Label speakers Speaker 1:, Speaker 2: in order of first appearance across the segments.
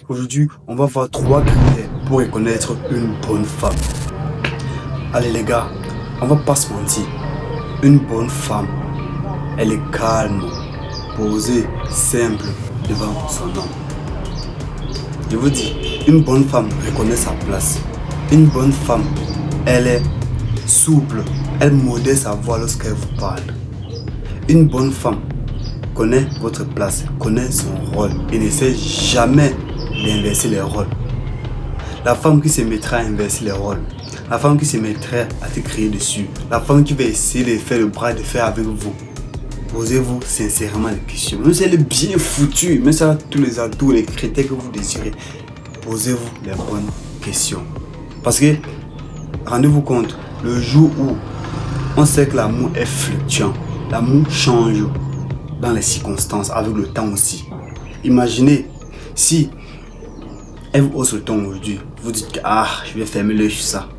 Speaker 1: Aujourd'hui, on va voir 3 critères pour reconnaître une bonne femme. Allez les gars, on va pas se mentir. Une bonne femme, elle est calme, posée, simple devant son homme. Je vous dis, une bonne femme reconnaît sa place. Une bonne femme, elle est souple, elle modère sa voix lorsqu'elle vous parle. Une bonne femme connaît votre place, connaît son rôle et n'essaie jamais d'inverser les rôles. La femme qui se mettra à inverser les rôles, la femme qui se mettra à te crier dessus, la femme qui va essayer de faire le bras de fer avec vous, posez-vous sincèrement les questions. Même si elle est bien foutue, même si elle a tous les atouts, les critères que vous désirez, posez-vous les bonnes questions. Parce que, rendez-vous compte, le jour où on sait que l'amour est fluctuant, l'amour change dans les circonstances, avec le temps aussi. Imaginez si elle vous hausse le ton aujourd'hui, vous dites que je vais fermer l'œil sur ça.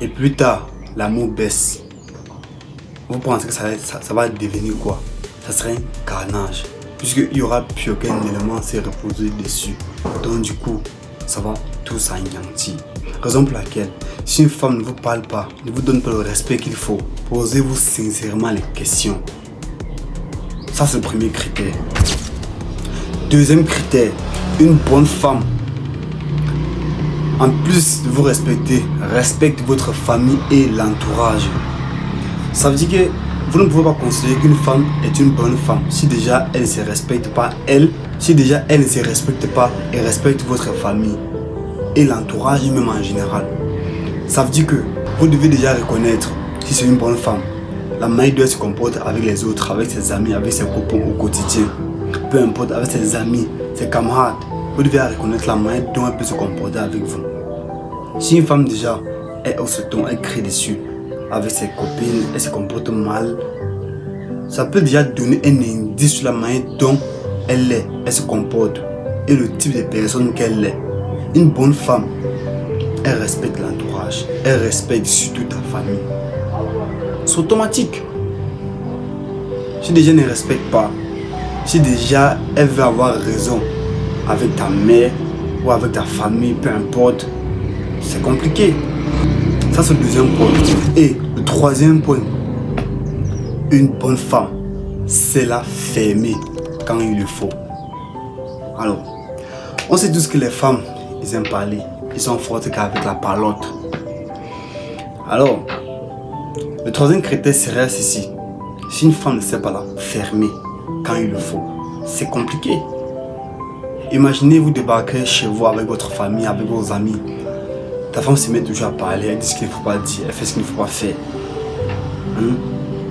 Speaker 1: Et plus tard, l'amour baisse. Vous pensez que ça va devenir quoi? Ça serait un carnage. Puisqu'il n'y aura plus aucun élément à se reposer dessus. Donc du coup, ça va tout s'anéantir. Raison pour laquelle, si une femme ne vous parle pas, ne vous donne pas le respect qu'il faut, posez-vous sincèrement les questions. Ça c'est le premier critère. Deuxième critère, une bonne femme, en plus de vous respecter, respecte votre famille et l'entourage. Ça veut dire que vous ne pouvez pas considérer qu'une femme est une bonne femme si déjà elle ne se respecte pas elle, si déjà elle ne se respecte pas et respecte votre famille et l'entourage même en général. Ça veut dire que vous devez déjà reconnaître si c'est une bonne femme, la manière dont elle se comporte avec les autres, avec ses amis, avec ses copains au quotidien, peu importe, avec ses amis, ses camarades. Vous devez reconnaître la manière dont elle peut se comporter avec vous. Si une femme déjà, elle hausse le ton, elle crie dessus, avec ses copines, elle se comporte mal, ça peut déjà donner un indice sur la manière dont elle est, elle se comporte et le type de personne qu'elle est. Une bonne femme, elle respecte l'entourage, elle respecte surtout ta famille. C'est automatique. Si déjà elle ne respecte pas, si déjà elle veut avoir raison avec ta mère ou avec ta famille, peu importe, c'est compliqué. Ça c'est le deuxième point. Et le troisième point, une bonne femme, c'est la fermer quand il le faut. Alors, on sait tous que les femmes, ils aiment parler, ils sont fortes qu'avec la parlotte. Alors, le troisième critère serait ceci. Si une femme ne sait pas la fermer quand il le faut, c'est compliqué. Imaginez vous débarquer chez vous avec votre famille, avec vos amis. Ta femme se met toujours à parler, elle dit ce qu'il ne faut pas dire, elle fait ce qu'il ne faut pas faire.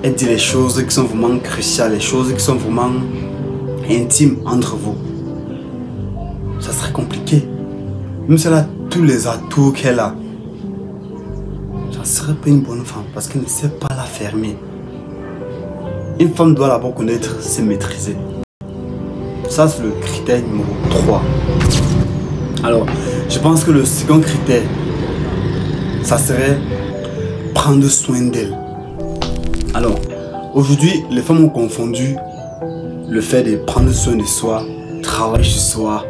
Speaker 1: Elle dit les choses qui sont vraiment cruciales, les choses qui sont vraiment intimes entre vous. Ça serait compliqué. Même si elle a tous les atouts qu'elle a, ça ne serait pas une bonne femme parce qu'elle ne sait pas la fermer. Une femme doit d'abord connaître, se maîtriser. Ça c'est le critère numéro 3. Alors, je pense que le second critère, ça serait prendre soin d'elle. Alors, aujourd'hui, les femmes ont confondu le fait de prendre soin de soi, travailler sur soi,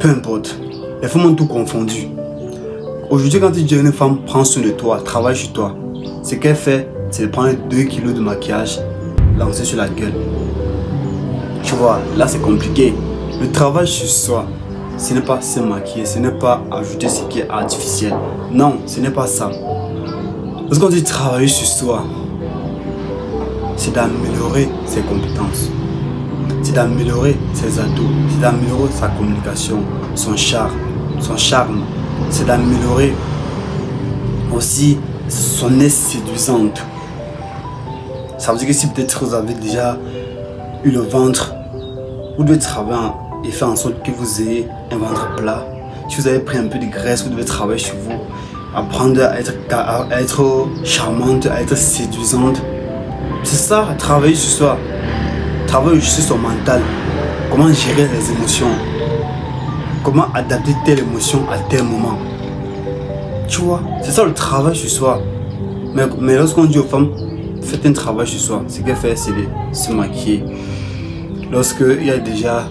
Speaker 1: peu importe. Les femmes ont tout confondu. Aujourd'hui, quand tu dis à une femme, prends soin de toi, travaille sur toi, ce qu'elle fait, c'est de prendre 2 kilos de maquillage, lancer sur la gueule. Tu vois, là c'est compliqué. Le travail sur soi, ce n'est pas se maquiller, ce n'est pas ajouter ce qui est artificiel. Non, ce n'est pas ça. Parce qu'on dit travailler sur soi, c'est d'améliorer ses compétences, c'est d'améliorer ses atouts, c'est d'améliorer sa communication, son charme, c'est d'améliorer aussi son aise séduisante. Ça veut dire que si peut-être vous avez déjà eu le ventre, vous devez travailler et faire en sorte que vous ayez un ventre plat. Si vous avez pris un peu de graisse, vous devez travailler sur vous, apprendre à être charmante, à être séduisante. C'est ça, travailler sur soi, travailler sur son mental, comment gérer les émotions, comment adapter telle émotion à tel moment. Tu vois, c'est ça le travail sur soi. Mais lorsqu'on dit aux femmes, faites un travail sur soi, ce qu'elle fait, c'est de se maquiller. Lorsqu'il y a déjà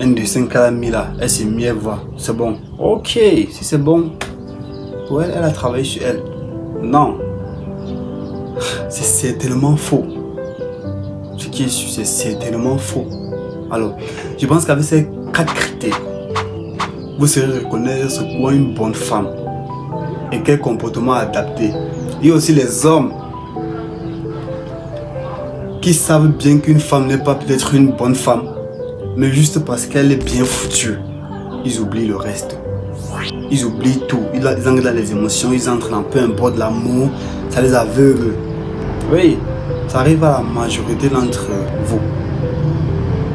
Speaker 1: un dessin qu'elle a mis là, elle s'est mis, elle voit, c'est bon. Ok, si c'est bon, pour elle, elle a travaillé sur elle. Non, c'est certainement faux. Ce qui est sûr, c'est certainement faux. Alors, je pense qu'avec ces 4 critères, vous saurez reconnaître ce qu'est une bonne femme et quel comportement adapter. Il y a aussi les hommes qui savent bien qu'une femme n'est pas peut-être une bonne femme, mais juste parce qu'elle est bien foutue, ils oublient le reste. Ils oublient tout, ils entrent dans les émotions, ils entrent dans peu importe l'amour, ça les aveugle. Oui, ça arrive à la majorité d'entre vous.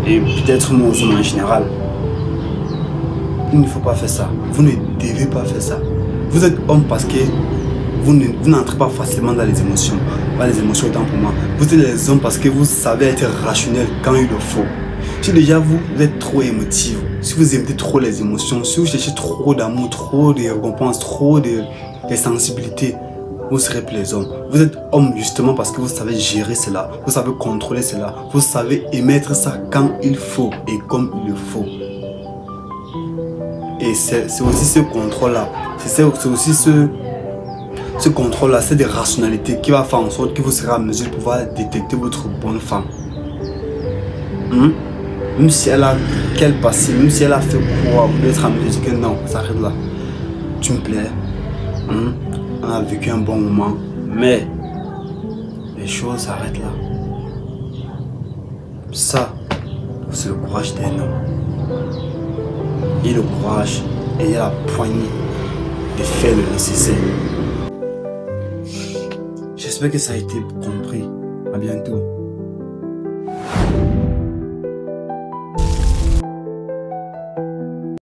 Speaker 1: Et peut-être moi aussi en général. Il ne faut pas faire ça. Vous ne devez pas faire ça. Vous êtes homme parce que vous n'entrez pas facilement dans les émotions. Pas les émotions étant pour moi. Vous êtes les hommes parce que vous savez être rationnel quand il le faut. Si déjà vous êtes trop émotif, si vous aimez trop les émotions, si vous cherchez trop d'amour, trop de récompenses, trop de sensibilité, vous serez plus les hommes. Vous êtes homme justement parce que vous savez gérer cela, vous savez contrôler cela, vous savez émettre ça quand il faut et comme il le faut. Et c'est aussi ce contrôle-là, c'est aussi ce contrôle-là, c'est des rationalités qui va faire en sorte que vous serez à mesure de pouvoir détecter votre bonne femme. Même si elle a quel passé, même si elle a fait quoi, vous pouvez être à mesure de dire que non, ça arrête là. Tu me plais, on a vécu un bon moment, mais les choses s'arrêtent là. Ça, c'est le courage d'un homme. Et le courage, et la poignée de faire le nécessaire. J'espère que ça a été compris. À bientôt.